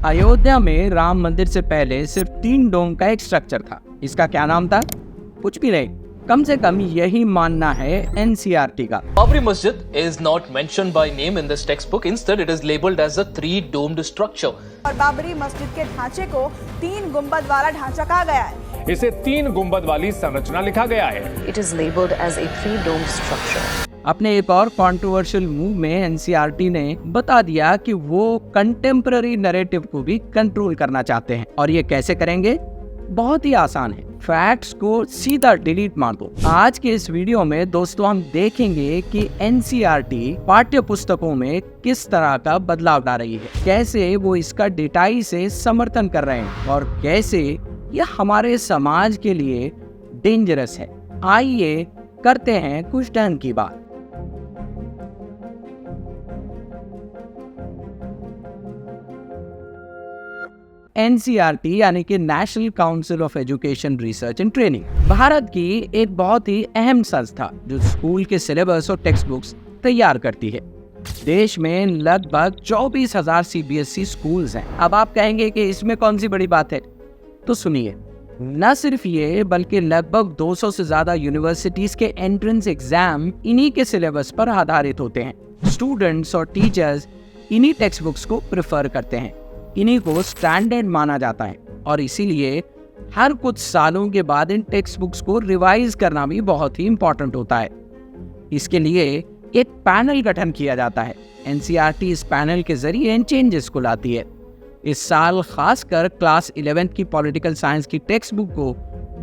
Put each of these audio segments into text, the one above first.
अयोध्या में राम मंदिर से पहले सिर्फ 3 डोम का एक स्ट्रक्चर था। इसका क्या नाम था? कुछ भी नहीं, कम से कम यही मानना है एनसीईआरटी का। Babri Masjid is not mentioned by name in this textbook. Instead, it is labeled as a 3-domed structure. और बाबरी मस्जिद के ढांचे को 3 गुंबद वाला ढांचा कहा गया है। इसे 3 गुंबद वाली संरचना लिखा गया है। It is labeled as a 3-domed structure. अपने एक और कंट्रोवर्शियल मूव में एनसीईआरटी ने बता दिया कि वो कंटेम्पररी नैरेटिव को भी कंट्रोल करना चाहते हैं। और ये कैसे करेंगे? बहुत ही आसान है, फैक्ट्स को सीधा डिलीट मार दो। आज के इस वीडियो में दोस्तों हम देखेंगे कि एनसीईआरटी पाठ्य पुस्तकों में किस तरह का बदलाव ला रही है, कैसे वो इसका डेटाई से समर्थन कर रहे हैं और कैसे ये हमारे समाज के लिए डेंजरस है। आइए करते हैं कुछ ढंग की बात। एनसीईआरटी यानी कि national council of education research and training Bharat की एक बहुत ही अहम संस्था जो स्कूल के सिलेबस और टेक्स्ट बुक्स तैयार करती है। देश में लगभग 24,000 सीबीएसई स्कूल्स हैं। अब आप कहेंगे कि इसमें कौन सी बड़ी बात है, तो सुनिए। न सिर्फ ये बल्कि लगभग 200 से ज्यादा यूनिवर्सिटीज के एंट्रेंस एग्जाम इन्हीं के सिलेबस पर आधारित होते हैं। स्टूडेंट्स और टीचर्स इन्हीं टेक्स्ट बुक्स को प्रेफर करते हैं, इन्हीं को स्टैंडर्ड माना जाता है और इसीलिए हर कुछ सालों के बाद इन टेक्स्ट बुक्स को रिवाइज करना भी बहुत ही इम्पोर्टेंट होता है। इसके लिए एक पैनल गठन किया जाता है। एनसीईआरटी इस पैनल के जरिए इन चेंजेस को लाती है। इस साल खासकर क्लास 11 की पॉलिटिकल साइंस की टेक्स्ट बुक को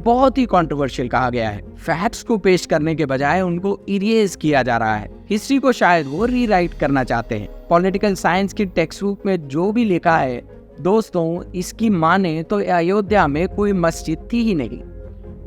बहुत ही कंट्रोवर्शियल कहा गया है। फैक्ट्स को पेश करने के बजाय उनको इरेज किया जा रहा है। हिस्ट्री को शायद वो रीराइट करना चाहते हैं। पॉलिटिकल साइंस की टेक्स्ट बुक में जो भी लिखा है दोस्तों, इसकी माने तो अयोध्या में कोई मस्जिद थी ही नहीं,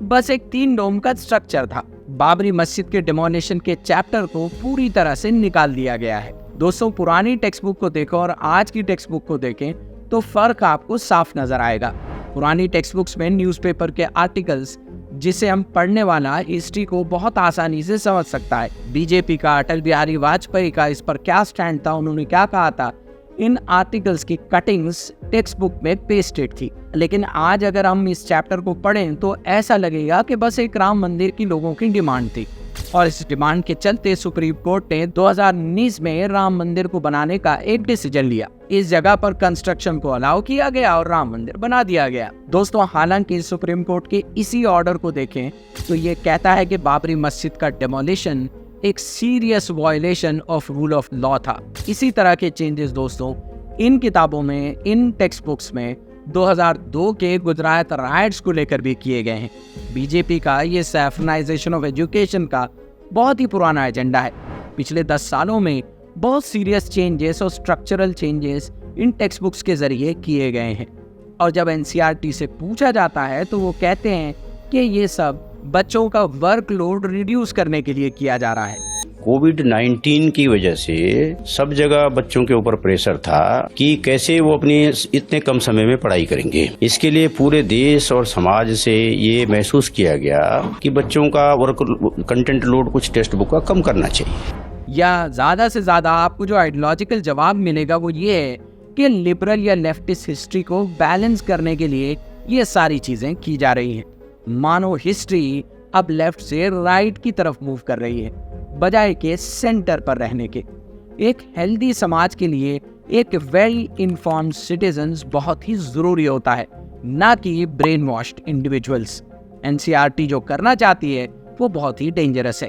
बस एक 3 डोम का स्ट्रक्चर था। बाबरी मस्जिद के डिमोलिशन के चैप्टर को पूरी तरह से निकाल दिया गया है। दोस्तों, पुरानी टेक्स्ट बुक को देखो और आज की टेक्स्ट बुक को देखें तो फर्क आपको साफ नजर आएगा। पुरानी टेक्स्ट बुक्स में न्यूज़पेपर के आर्टिकल्स जिसे हम पढ़ने वाला हिस्ट्री को बहुत आसानी से समझ सकता है। बीजेपी का, अटल बिहारी वाजपेयी का इस पर क्या स्टैंड था, उन्होंने क्या कहा था, इन आर्टिकल्स की कटिंग्स टेक्स्ट बुक में पेस्टेड थी। लेकिन आज अगर हम इस चैप्टर को पढ़ें तो ऐसा लगेगा कि बस एक राम मंदिर की लोगों की डिमांड थी और इस डिमांड के चलते सुप्रीम कोर्ट ने 2019 में राम मंदिर को बनाने का एक डिसीजन लिया। इस जगह पर कंस्ट्रक्शन को अलाउ किया गया और राम मंदिर बना दिया गया। दोस्तों, हालांकि सुप्रीम कोर्ट के इसी ऑर्डर को देखें तो ये कहता है कि बाबरी मस्जिद का डेमोलिशन एक serious violation of rule of law था। इसी तरह के चेंजेस दोस्तों इन किताबों में, इन टेक्स्ट बुक्स में 2002 के गुजरात राइट्स को लेकर भी किए गए हैं। बीजेपी का ये सैफनाइजेशन ऑफ एजुकेशन का बहुत ही पुराना एजेंडा है। पिछले 10 सालों में बहुत सीरियस चेंजेस और structural changes in text books के जरिए किए गए हैं। और जब एनसीईआरटी से पूछा जाता है तो वो कहते हैं कि ये सब बच्चों का वर्कलोड रिड्यूस करने के लिए किया जा रहा है। कोविड-19 की वजह से सब जगह बच्चों के ऊपर प्रेशर था कि कैसे वो अपने इतने कम समय में पढ़ाई करेंगे। इसके लिए पूरे देश और समाज से ये महसूस किया गया कि बच्चों का वर्क कंटेंट लोड कुछ टेक्स्ट बुक का कम करना चाहिए। या ज्यादा से ज्यादा आपको जो आइडियोलॉजिकल जवाब मिलेगा वो ये है कि लिबरल या लेफ्टिस्ट हिस्ट्री को बैलेंस करने के लिए ये सारी चीजें की जा रही हैं। मानो हिस्ट्री अब लेफ्ट से राइट की तरफ मूव कर रही है बजाय के सेंटर पर रहने के। एक हेल्दी समाज के लिए एक वेल इन्फॉर्म्ड सिटीजन्स बहुत ही जरूरी होता है, ना कि ब्रेन वॉश्ड इंडिविजुअल्स। एनसीईआरटी जो करना चाहती है वो बहुत ही डेंजरस है।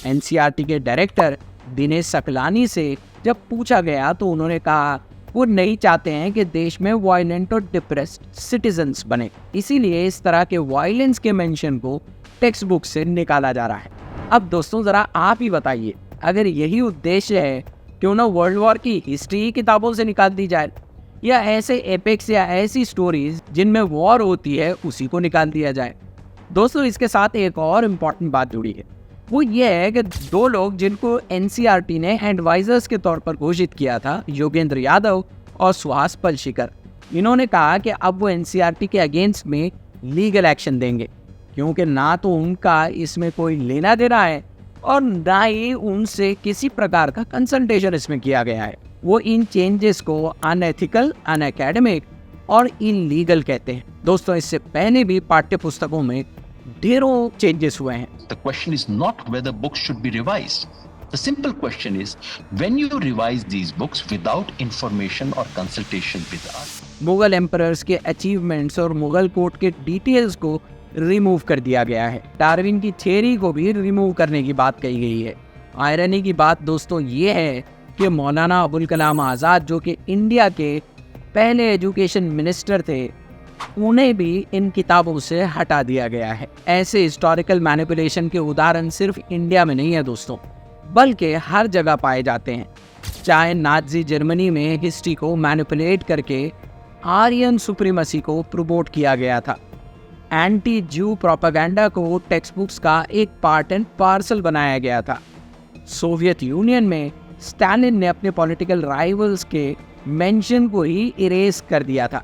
एनसीईआरटी के डायरेक्टर दिनेश सकलानी से जब पूछा गया तो उन्होंने कहा वो नहीं चाहते हैं कि देश में वायलेंट और डिप्रेस्ड सिटीजन्स बने, इसीलिए इस तरह के वायलेंस के मेंशन को टेक्स्ट बुक से निकाला जा रहा है। अब दोस्तों जरा आप ही बताइए, अगर यही उद्देश्य है क्यों ना वर्ल्ड वॉर की हिस्ट्री किताबों से निकाल दी जाए, या ऐसे एपिक्स या ऐसी स्टोरीज जिनमें वॉर होती है उसी को निकाल दिया जाए। दोस्तों, इसके साथ एक और इम्पॉर्टेंट बात जुड़ी है, वो ये है कि 2 लोग जिनको एनसीईआरटी ने एडवाइजर्स के तौर पर घोषित किया था, योगेंद्र यादव और सुहास पलशिकर, इन्होंने कहा कि अब वो एनसीईआरटी के अगेंस्ट में लीगल एक्शन देंगे, क्योंकि ना तो उनका इसमें कोई लेना देना है और ना ही उनसे किसी प्रकार का कंसल्टेशन इसमें किया गया है। वो इन चेंजेस को अनएथिकल, अनएकेडमिक और इलीगल कहते हैं। दोस्तों, इससे पहले भी पाठ्य पुस्तकों में ढेरों चेंजेस हुए हैं। The question is not whether books should be revised. The simple question is, when you revise these books without information or consultation with us. Mughal emperors के अचीवमेंट्स और मुगल कोर्ट के डिटेल्स को रिमूव कर दिया गया है। डार्विन की थ्योरी को भी रिमूव करने की बात कही गई है। आयरनी की बात दोस्तों ये है कि मौलाना अबुल कलाम आज़ाद, जो कि इंडिया के पहले एजुकेशन मिनिस्टर थे, उन्हें भी इन किताबों से हटा दिया गया है। ऐसे हिस्टोरिकल मैनिपुलेशन के उदाहरण सिर्फ इंडिया में नहीं है दोस्तों, बल्कि हर जगह पाए जाते हैं। चाहे नाज़ी जर्मनी में हिस्ट्री को मैनिपुलेट करके आर्यन सुप्रीमेसी को प्रमोट किया गया था। एंटी ज्यू प्रोपेगेंडा को टेक्स्ट बुक्स का एक पार्ट एंड पार्सल बनाया गया था। सोवियत यूनियन में स्टालिन ने अपने पॉलिटिकल राइवल्स के मेंशन को ही इरेज कर दिया था,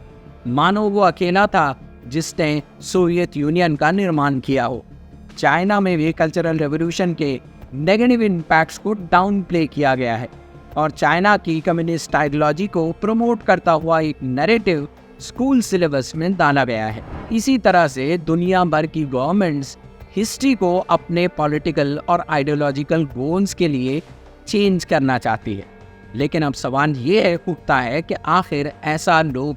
मानो वो अकेला था जिसने सोवियत यूनियन का निर्माण किया हो। चाइना में भी कल्चरल रेवोल्यूशन के नेगेटिव इम्पैक्ट्स को डाउन प्ले किया गया है और चाइना की कम्युनिस्ट आइडियोलॉजी को प्रमोट करता हुआ एक नैरेटिव स्कूल सिलेबस में डाला गया है। इसी तरह से दुनिया भर की गवर्नमेंट्स हिस्ट्री को अपने पॉलिटिकल और आइडियोलॉजिकल गोल्स के लिए चेंज करना चाहती है। लेकिन अब सवाल ये उठता है कि आखिर ऐसा लोग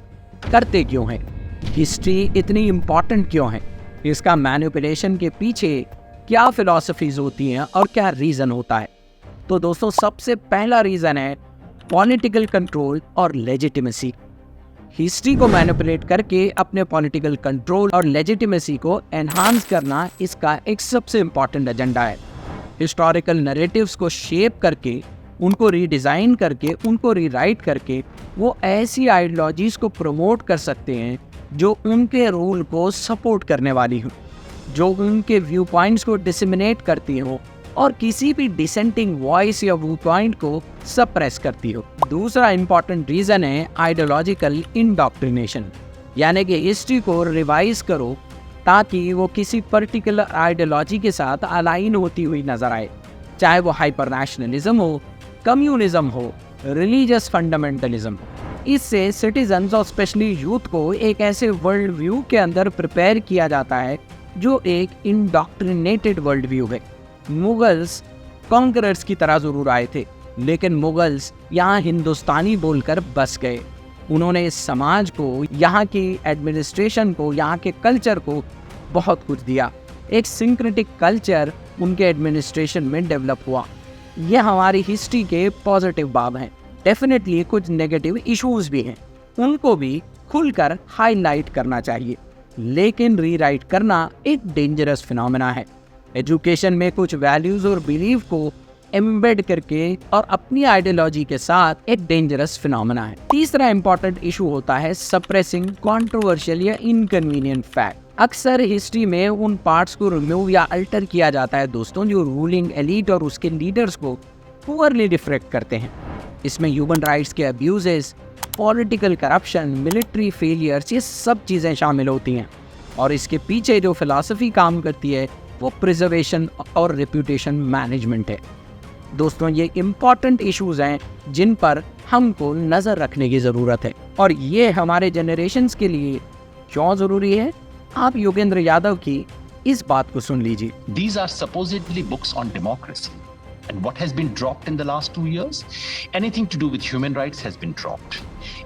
करते क्यों हैं? हिस्ट्री इतनी इम्पॉर्टेंट क्यों है? इसका मैनिपुलेशन के पीछे क्या फिलॉसफीज होती हैं और क्या रीज़न होता है? तो दोस्तों, सबसे पहला रीज़न है पॉलिटिकल कंट्रोल और लेजिटिमेसी। हिस्ट्री को मैनिपुलेट करके अपने पॉलिटिकल कंट्रोल और लेजिटिमेसी को एनहांस करना इसका एक सबसे इम्पॉर्टेंट एजेंडा है। हिस्टोरिकल नैरेटिव्स को शेप करके, उनको रीडिज़ाइन करके, उनको रीराइट करके वो ऐसी आइडियोलॉजीज़ को प्रमोट कर सकते हैं जो उनके रूल को सपोर्ट करने वाली हो, जो उनके व्यू पॉइंट्स को डिसेमिनेट करती हो और किसी भी डिसेंटिंग वॉइस या व्यू पॉइंट को सप्रेस करती हो। दूसरा इंपॉर्टेंट रीज़न है आइडियोलॉजिकल इंडॉक्ट्रिनेशन, यानी कि हिस्ट्री को रिवाइज करो ताकि वो किसी पर्टिकुलर आइडियोलॉजी के साथ अलाइन होती हुई नजर आए, चाहे वो हाइपर नेशनलिज्म हो, कम्युनिज्म हो, रिलीजियस फंडामेंटलिज्म। इससे सिटीजन्स और स्पेशली यूथ को एक ऐसे वर्ल्ड व्यू के अंदर प्रिपेयर किया जाता है जो एक इंडॉक्ट्रिनेटेड वर्ल्ड व्यू है। मुगल्स कॉन्करर्स की तरह ज़रूर आए थे, लेकिन मुगल्स यहाँ हिंदुस्तानी बोलकर बस गए। उन्होंने इस समाज को, यहाँ की एडमिनिस्ट्रेशन को, यहाँ के कल्चर को बहुत कुछ दिया। एक सिंक्रेटिक कल्चर उनके एडमिनिस्ट्रेशन में डेवलप हुआ। ये हमारी हिस्ट्री के पॉजिटिव बाब हैं। डेफिनेटली कुछ नेगेटिव इश्यूज भी हैं, उनको भी खुलकर हाईलाइट करना चाहिए, लेकिन रीराइट करना एक डेंजरस फिनोमेना है। एजुकेशन में कुछ वैल्यूज़ और बिलीफ को एम्बेड करके और अपनी आइडियोलॉजी के साथ एक डेंजरस फिनोमेना है। तीसरा इंपॉर्टेंट इशू होता है सप्रेसिंग कंट्रोवर्शियल या इनकन्वीनियंट फैक्ट। अक्सर हिस्ट्री में उन पार्ट्स को रिमूव या अल्टर किया जाता है दोस्तों जो रूलिंग एलीट और उसके लीडर्स को पुअरली डिफ्रेक्ट करते हैं। इसमें ह्यूमन राइट्स के abuses, political corruption, military failures, ये सब चीज़ें शामिल होती हैं और इसके पीछे जो फिलॉसफी काम करती है वो प्रिजर्वेशन और रेपुटेशन मैनेजमेंट है। दोस्तों, ये इम्पॉर्टेंट इश्यूज हैं जिन पर हमको नज़र रखने की ज़रूरत है और ये हमारे जनरेशन्स के लिए क्यों ज़रूरी है, आप योगेंद्र यादव की इस बात को सुन लीजिए। These are supposedly books on democracy. And what has been dropped in the last 2 years? Anything to do with human rights has been dropped.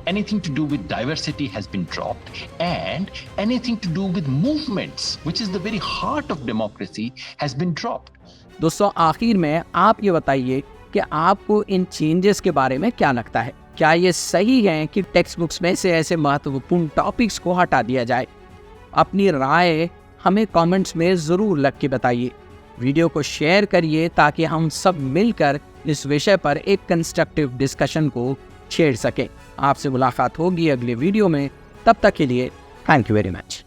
Anything to do with diversity has been dropped. And anything to do with movements, which is the very heart of democracy, has been dropped. दोस्तों, आखिर में आप ये बताइए कि आपको इन changes के बारे में क्या लगता है? क्या ये सही है कि टेक्स्ट बुक्स में से ऐसे महत्वपूर्ण टॉपिक्स को हटा दिया जाए? अपनी राय हमें कमेंट्स में ज़रूर लिख के बताइए। वीडियो को शेयर करिए ताकि हम सब मिलकर इस विषय पर एक कंस्ट्रक्टिव डिस्कशन को छेड़ सकें। आपसे मुलाकात होगी अगले वीडियो में, तब तक के लिए थैंक यू वेरी मच।